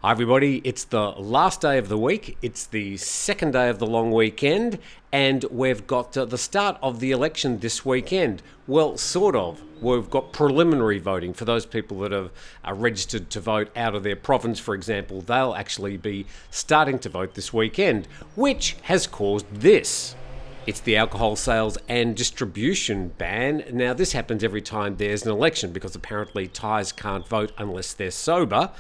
Hi everybody, it's the last day of the week, it's the second day of the long weekend, and we've got the start of the election this weekend. Well, sort of. We've got preliminary voting for those people that are registered to vote out of their province, for example. They'll actually be starting to vote this weekend, which has caused this. It's the alcohol sales and distribution ban. Now, this happens every time there's an election because apparently Thais can't vote unless they're sober.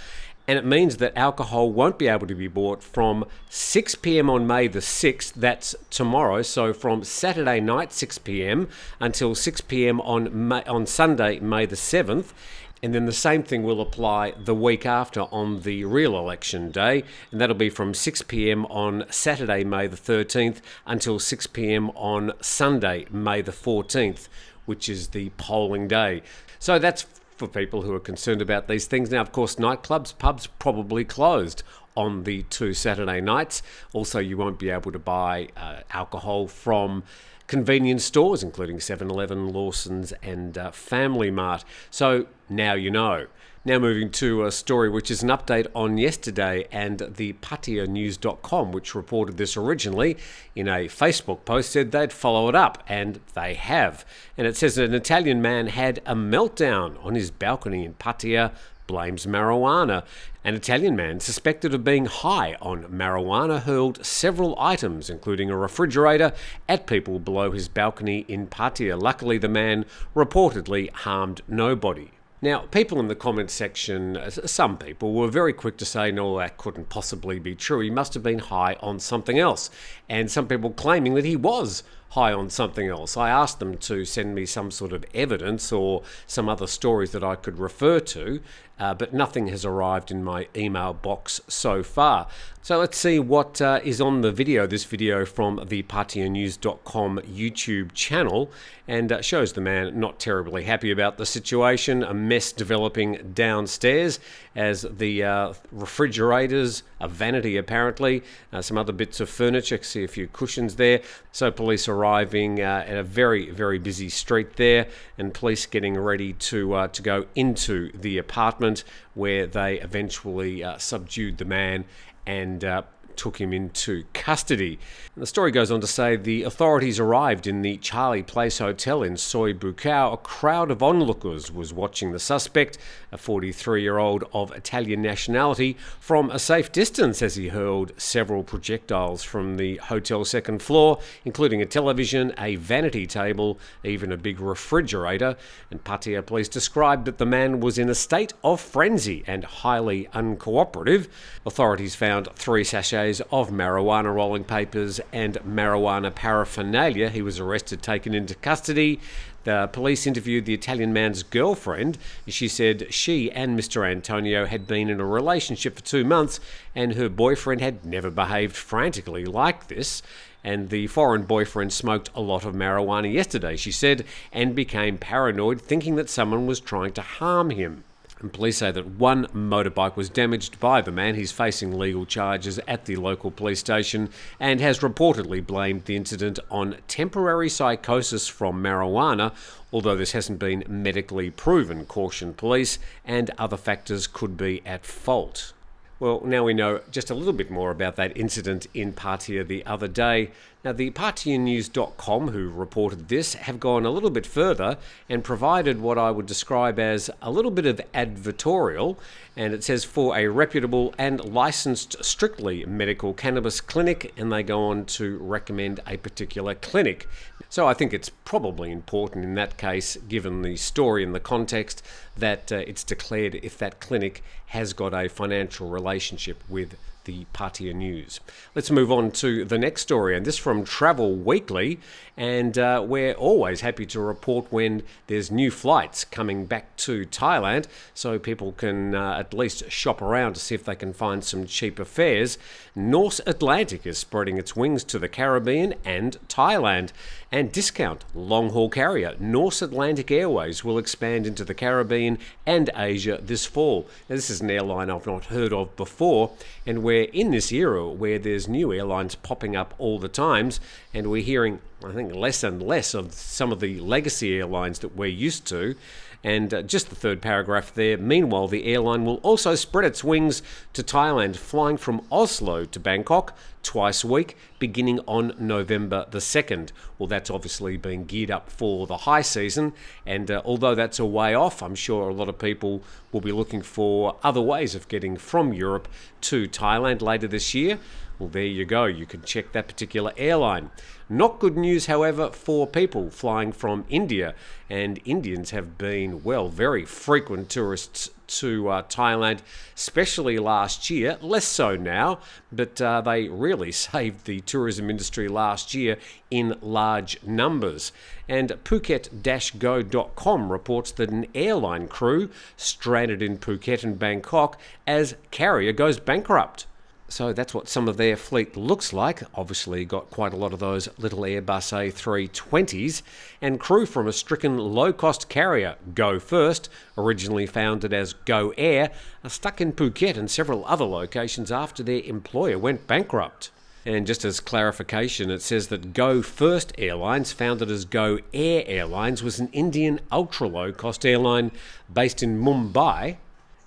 And it means that alcohol won't be able to be bought from 6 p.m. on May the 6th, that's tomorrow, so from Saturday night 6 p.m. until 6 p.m. on Sunday, May the 7th. And then the same thing will apply the week after on the real election day, and that'll be from 6 p.m. on Saturday, May the 13th, until 6 p.m. on Sunday, May the 14th, which is the polling day. So that's for people who are concerned about these things. Now, of course, nightclubs, pubs probably closed on the two Saturday nights. Also, you won't be able to buy alcohol from convenience stores, including 7-Eleven, Lawson's and Family Mart. So now you know. Now moving to a story which is an update on yesterday and the Pattaya which reported this originally in a Facebook post, said they'd follow it up, and they have. And it says that an Italian man had a meltdown on his balcony in Pattaya, blames marijuana. An Italian man suspected of being high on marijuana hurled several items, including a refrigerator, at people below his balcony in Pattaya. Luckily, the man reportedly harmed nobody. Now, people in the comments section, some people, were very quick to say, no, that couldn't possibly be true. He must have been high on something else. And some people claiming that he was high on something else. I asked them to send me some sort of evidence or some other stories that I could refer to, but nothing has arrived in my email box so far. So let's see what is on the video, this video from the PattayaNews.com YouTube channel, and shows the man not terribly happy about the situation, a mess developing downstairs as the refrigerators, a vanity apparently, some other bits of furniture, see a few cushions there. So police arriving at a very, very busy street there, and police getting ready to go into the apartment where they eventually subdued the man and took him into custody. And the story goes on to say the authorities arrived in the Charlie Place Hotel in Soi Buakhao. A crowd of onlookers was watching the suspect, a 43-year-old of Italian nationality, from a safe distance as he hurled several projectiles from the hotel's second floor, including a television, a vanity table, even a big refrigerator. And Pattaya police described that the man was in a state of frenzy and highly uncooperative. Authorities found 3 sachets of marijuana rolling papers and marijuana paraphernalia. He was arrested, taken into custody. The police interviewed the Italian man's girlfriend. She said she and Mr. Antonio had been in a relationship for 2 months and her boyfriend had never behaved frantically like this. And the foreign boyfriend smoked a lot of marijuana yesterday, she said, and became paranoid, thinking that someone was trying to harm him. And police say that 1 motorbike was damaged by the man. He's facing legal charges at the local police station and has reportedly blamed the incident on temporary psychosis from marijuana, although this hasn't been medically proven, cautioned police, and other factors could be at fault. Well, now we know just a little bit more about that incident in Pattaya the other day. Now, the PattayaNews.com, who reported this, have gone a little bit further and provided what I would describe as a little bit of advertorial. And it says, for a reputable and licensed strictly medical cannabis clinic, and they go on to recommend a particular clinic. So I think it's probably important in that case, given the story and the context, that it's declared if that clinic has got a financial relationship with the Pattaya News. Let's move on to the next story, and this from Travel Weekly, and we're always happy to report when there's new flights coming back to Thailand, so people can at least shop around to see if they can find some cheaper fares. Norse Atlantic is spreading its wings to the Caribbean and Thailand, and discount long-haul carrier Norse Atlantic Airways will expand into the Caribbean and Asia this fall. Now, this is an airline I've not heard of before, and we're in this era where there's new airlines popping up all the times, and we're hearing I think, less and less of some of the legacy airlines that we're used to. And just the third paragraph there, meanwhile, the airline will also spread its wings to Thailand, flying from Oslo to Bangkok twice a week, beginning on November the 2nd. Well, that's obviously being geared up for the high season, and although that's a way off, I'm sure a lot of people will be looking for other ways of getting from Europe to Thailand later this year. Well, there you go. You can check that particular airline. Not good news, however, for people flying from India. And Indians have been, well, very frequent tourists to Thailand, especially last year. Less so now, but they really saved the tourism industry last year in large numbers. And Phuket-Go.com reports that an airline crew stranded in Phuket and Bangkok as carrier goes bankrupt. So that's what some of their fleet looks like. Obviously got quite a lot of those little Airbus A320s, and crew from a stricken low-cost carrier, Go First, originally founded as Go Air, are stuck in Phuket and several other locations after their employer went bankrupt. And just as clarification, it says that Go First Airlines, founded as Go Air Airlines, was an Indian ultra-low-cost airline based in Mumbai.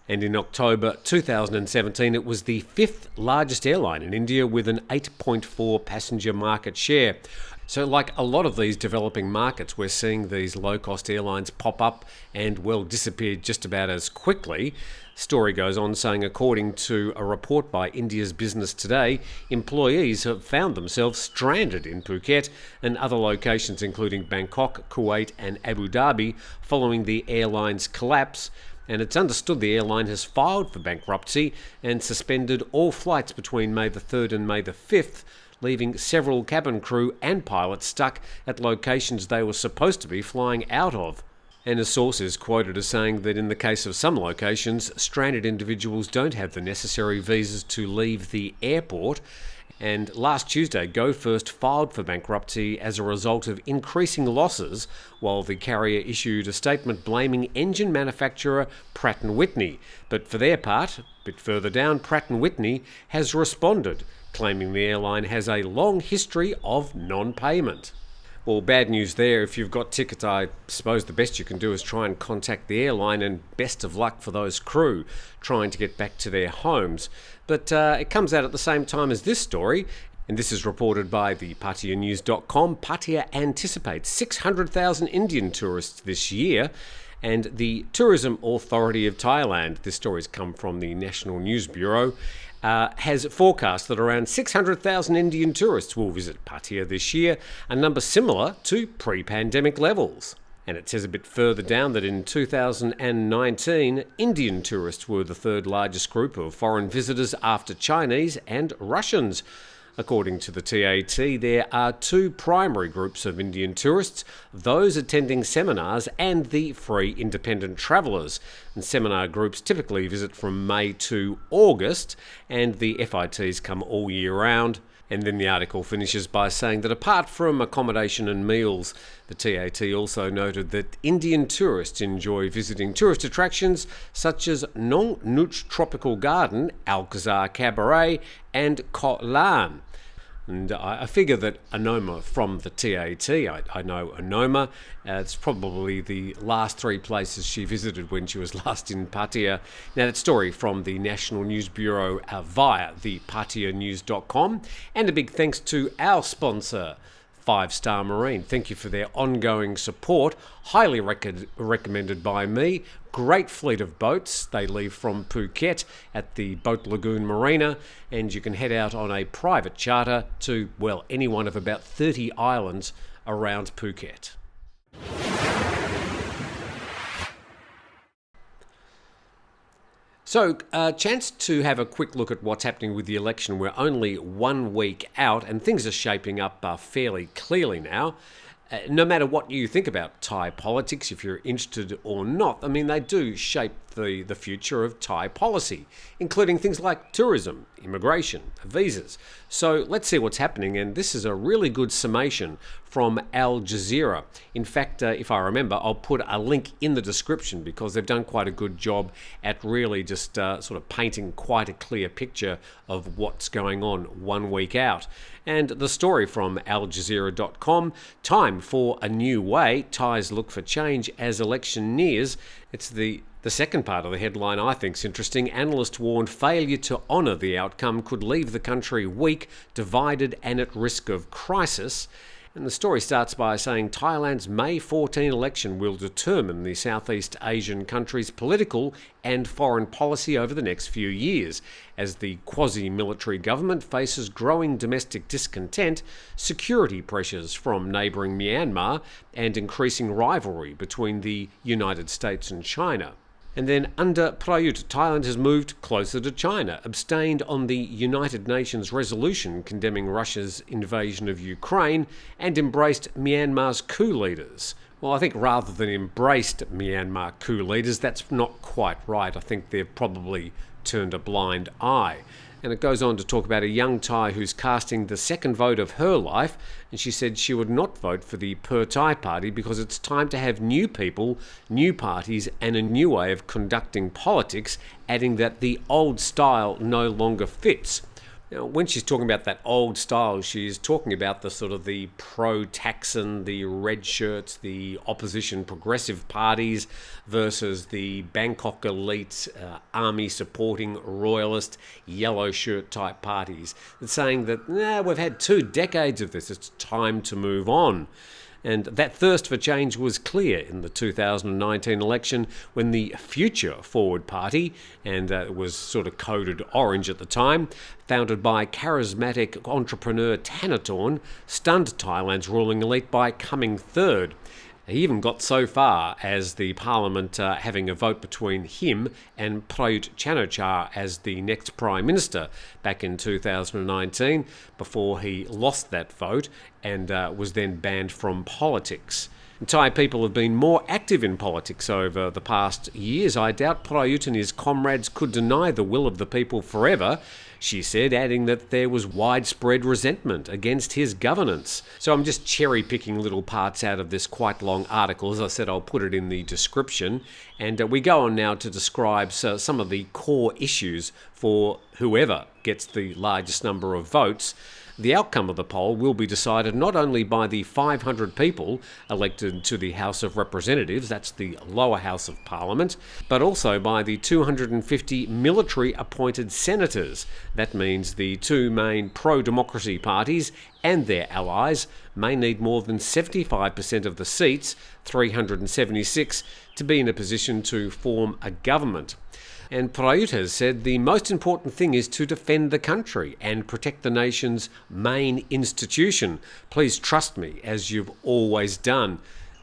And in October 2017, it was the fifth largest airline in India with an 8.4 passenger market share. So like a lot of these developing markets, we're seeing these low-cost airlines pop up and, well, disappear just about as quickly. Story goes on saying, according to a report by India's Business Today, employees have found themselves stranded in Phuket and other locations including Bangkok, Kuwait and Abu Dhabi following the airline's collapse. And it's understood the airline has filed for bankruptcy and suspended all flights between May the 3rd and May the 5th, leaving several cabin crew and pilots stuck at locations they were supposed to be flying out of. And a source is quoted as saying that in the case of some locations, stranded individuals don't have the necessary visas to leave the airport. And last Tuesday, Go First filed for bankruptcy as a result of increasing losses, while the carrier issued a statement blaming engine manufacturer Pratt & Whitney. But for their part, a bit further down, Pratt & Whitney has responded, claiming the airline has a long history of non-payment. Well, bad news there. If you've got tickets, I suppose the best you can do is try and contact the airline, and best of luck for those crew trying to get back to their homes. But it comes out at the same time as this story, and this is reported by the PattayaNews.com. Pattaya anticipates 600,000 Indian tourists this year, and the Tourism Authority of Thailand, this story's come from the National News Bureau, has forecast that around 600,000 Indian tourists will visit Pattaya this year, a number similar to pre-pandemic levels. And it says a bit further down that in 2019, Indian tourists were the third largest group of foreign visitors after Chinese and Russians. According to the TAT, there are two primary groups of Indian tourists, those attending seminars and the free independent travellers. And seminar groups typically visit from May to August, and the FITs come all year round. And then the article finishes by saying that apart from accommodation and meals, the TAT also noted that Indian tourists enjoy visiting tourist attractions such as Nong Nooch Tropical Garden, Alcazar Cabaret and Koh Lan. And I figure that Anoma from the TAT, I know Anoma, it's probably the last three places she visited when she was last in Pattaya. Now that story from the National News Bureau via the PattayaNews.com. And a big thanks to our sponsor, 5 Star Marine. Thank you for their ongoing support. Highly recommended by me. Great fleet of boats. They leave from Phuket at the Boat Lagoon Marina, and you can head out on a private charter to, well, any one of about 30 islands around Phuket. So, a chance to have a quick look at what's happening with the election. We're only 1 week out and things are shaping up fairly clearly now. No matter what you think about Thai politics, if you're interested or not, I mean, they do shape the future of Thai policy, including things like tourism, immigration, visas. So let's see what's happening, and this is a really good summation from Al Jazeera. In fact, if I remember, I'll put a link in the description because they've done quite a good job at really just sort of painting quite a clear picture of what's going on 1 week out. And the story from aljazeera.com, time for a new way, Thais look for change as election nears. It's the second part of the headline I think is interesting. Analysts warned failure to honour the outcome could leave the country weak, divided and at risk of crisis. And the story starts by saying Thailand's May 14 election will determine the Southeast Asian country's political and foreign policy over the next few years, as the quasi-military government faces growing domestic discontent, security pressures from neighbouring Myanmar, and increasing rivalry between the United States and China. And then under Prayut, Thailand has moved closer to China, abstained on the United Nations resolution condemning Russia's invasion of Ukraine, and embraced Myanmar's coup leaders. Well, I think rather than embraced Myanmar coup leaders, that's not quite right. I think they've probably turned a blind eye. And it goes on to talk about a young Thai who's casting the second vote of her life, and she said she would not vote for the Per Thai party because it's time to have new people, new parties, and a new way of conducting politics, adding that the old style no longer fits. Now, when she's talking about that old style, she's talking about the sort of the pro-Thaksin, the red shirts, the opposition progressive parties versus the Bangkok elite, army-supporting royalist, yellow shirt type parties. It's saying that, we've had 2 decades of this, it's time to move on. And that thirst for change was clear in the 2019 election when the Future Forward Party, and it was sort of coded orange at the time, founded by charismatic entrepreneur Thanatorn, stunned Thailand's ruling elite by coming third. He even got so far as the parliament having a vote between him and Prayut Chan-o-cha as the next Prime Minister back in 2019, before he lost that vote and was then banned from politics. Thai people have been more active in politics over the past years. I doubt Prayut and his comrades could deny the will of the people forever, she said, adding that there was widespread resentment against his governance. So I'm just cherry-picking little parts out of this quite long article. As I said, I'll put it in the description. And we go on now to describe some of the core issues for whoever gets the largest number of votes. The outcome of the poll will be decided not only by the 500 people elected to the House of Representatives, that's the lower house of Parliament, but also by the 250 military-appointed senators. That means the 2 main pro-democracy parties and their allies may need more than 75% of the seats, 376, to be in a position to form a government. And Prayut has said the most important thing is to defend the country and protect the nation's main institution. Please trust me, as you've always done.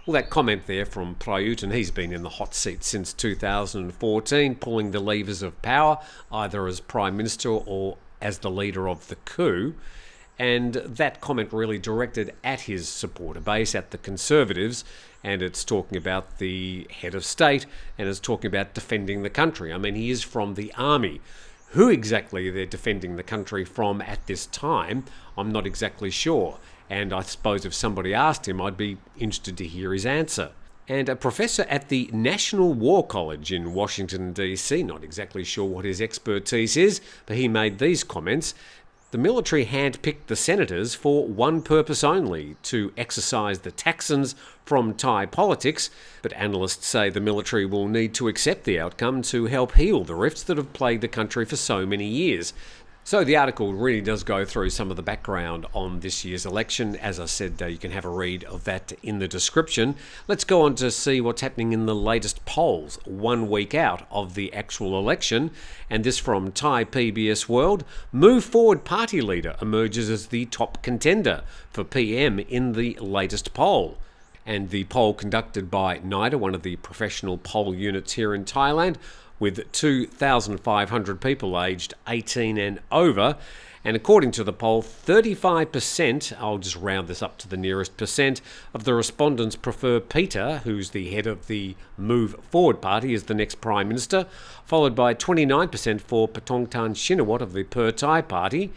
Well, that comment there from Prayut, and he's been in the hot seat since 2014, pulling the levers of power, either as Prime Minister or as the leader of the coup. And that comment really directed at his supporter base, at the Conservatives, and it's talking about the head of state, and it's talking about defending the country. I mean, he is from the army. Who exactly they're defending the country from at this time, I'm not exactly sure. And I suppose if somebody asked him, I'd be interested to hear his answer. And a professor at the National War College in Washington, D.C., not exactly sure what his expertise is, but he made these comments. The military handpicked the senators for one purpose only, to exercise the Thaksins from Thai politics, but analysts say the military will need to accept the outcome to help heal the rifts that have plagued the country for so many years. So the article really does go through some of the background on this year's election. As I said, you can have a read of that in the description. Let's go on to see what's happening in the latest polls 1 week out of the actual election. And this from Thai PBS World. Move Forward Party leader emerges as the top contender for PM in the latest poll. And the poll conducted by NIDA, one of the professional poll units here in Thailand, with 2,500 people aged 18 and over, And according to the poll, 35%, I'll just round this up to the nearest percent, of the respondents prefer Peter, who's the head of the Move Forward Party, as the next Prime Minister, followed by 29% for Pattaya Shinawat of the Pattaya Party,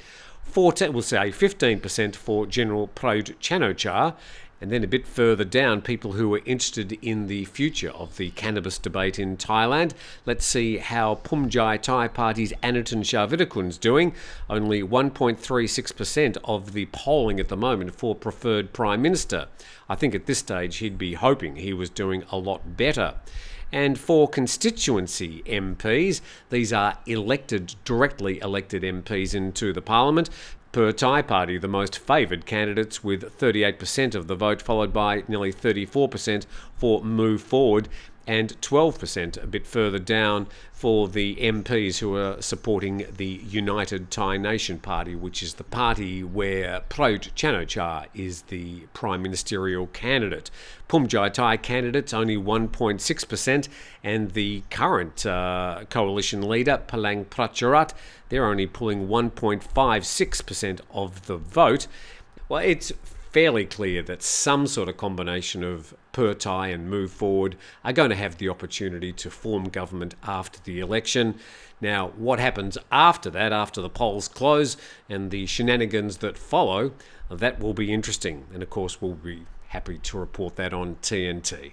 15% for General Prayut Chan-o-cha, and then a bit further down, people who are interested in the future of the cannabis debate in Thailand. Let's see how Pumjai Thai Party's Anitin Sharvitakun's doing. Only 1.36% of the polling at the moment for preferred Prime Minister. I think at this stage he'd be hoping he was doing a lot better. And for constituency MPs, these are directly elected MPs into the Parliament. Thai Party, the most favoured candidates with 38% of the vote, followed by nearly 34% for Move Forward and 12% a bit further down for the MPs who are supporting the United Thai Nation Party, which is the party where Prayut Chan-o-cha is the prime ministerial candidate. Pumjai Thai candidates only 1.6%, and the current coalition leader, Palang Pracharat, they're only pulling 1.56% of the vote. Well, it's fairly clear that some sort of combination of Thai and Move Forward are going to have the opportunity to form government after the election. Now, what happens after that, after the polls close and the shenanigans that follow, that will be interesting. And of course, we'll be happy to report that on TNT.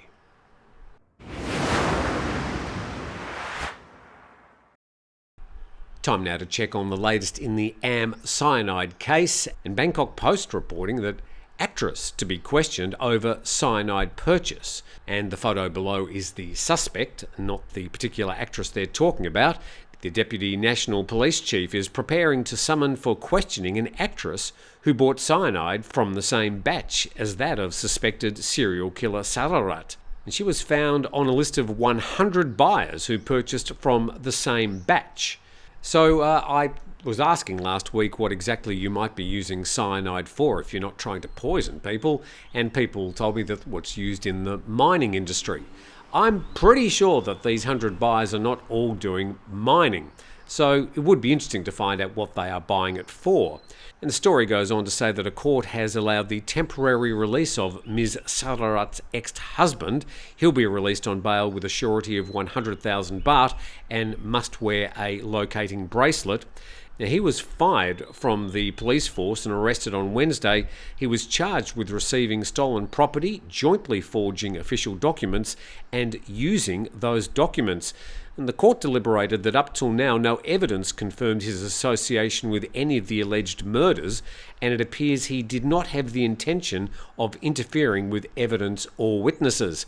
Time now to check on the latest in the Am Cyanide case, and Bangkok Post reporting that actress to be questioned over cyanide purchase. And the photo below is the suspect, not the particular actress they're talking about. The Deputy National Police Chief is preparing to summon for questioning an actress who bought cyanide from the same batch as that of suspected serial killer Sararat. And she was found on a list of 100 buyers who purchased from the same batch. So I was asking last week what exactly you might be using cyanide for if you're not trying to poison people, and people told me that what's used in the mining industry. I'm pretty sure that these 100 buyers are not all doing mining, so it would be interesting to find out what they are buying it for. And the story goes on to say that a court has allowed the temporary release of Ms. Sararat's ex-husband. He'll be released on bail with a surety of 100,000 baht and must wear a locating bracelet. Now, he was fired from the police force and arrested on Wednesday. He was charged with receiving stolen property, jointly forging official documents, and using those documents. And the court deliberated that up till now, no evidence confirmed his association with any of the alleged murders, and it appears he did not have the intention of interfering with evidence or witnesses.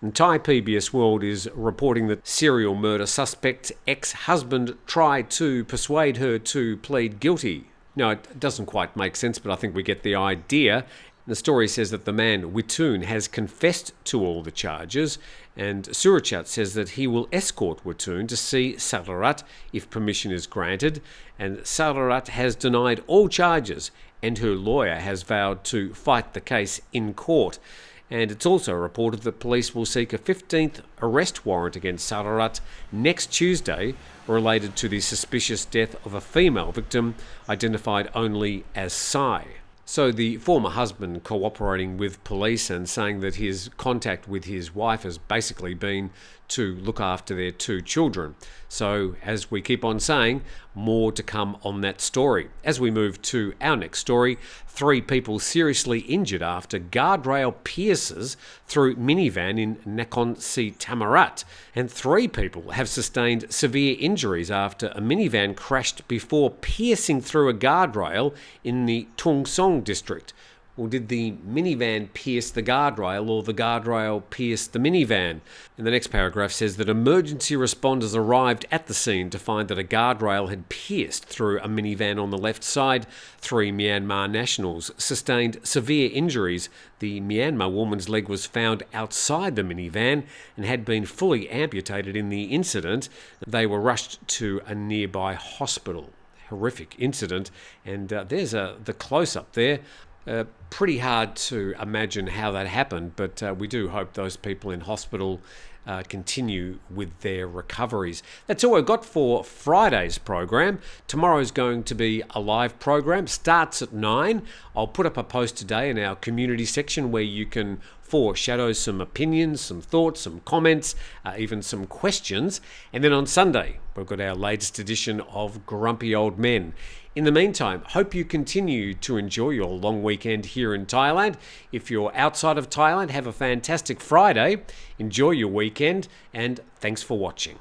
And Thai PBS World is reporting that serial murder suspect's ex-husband tried to persuade her to plead guilty. Now, it doesn't quite make sense, but I think we get the idea. The story says that the man, Wittoon, has confessed to all the charges, and Surachat says that he will escort Wittoon to see Sararat if permission is granted, and Sararat has denied all charges, and her lawyer has vowed to fight the case in court. And it's also reported that police will seek a 15th arrest warrant against Sararat next Tuesday related to the suspicious death of a female victim identified only as Sai. So the former husband cooperating with police and saying that his contact with his wife has basically been to look after their 2 children. So, as we keep on saying, more to come on that story. As we move to our next story, 3 people seriously injured after guardrail pierces through minivan in Nakhon Si Thammarat, and 3 people have sustained severe injuries after a minivan crashed before piercing through a guardrail in the Tung Song district. Or did the minivan pierce the guardrail, or the guardrail pierce the minivan? And the next paragraph says that emergency responders arrived at the scene to find that a guardrail had pierced through a minivan on the left side. 3 Myanmar nationals sustained severe injuries. The Myanmar woman's leg was found outside the minivan and had been fully amputated in the incident. They were rushed to a nearby hospital. Horrific incident, and there's the close-up there. Pretty hard to imagine how that happened, but we do hope those people in hospital continue with their recoveries. That's all we've got for Friday's program. Tomorrow's going to be a live program, starts at 9. I'll put up a post today in our community section where you can foreshadow some opinions, some thoughts, some comments, even some questions. And then on Sunday, we've got our latest edition of Grumpy Old Men. In the meantime, hope you continue to enjoy your long weekend here in Thailand. If you're outside of Thailand, have a fantastic Friday. Enjoy your weekend, and thanks for watching.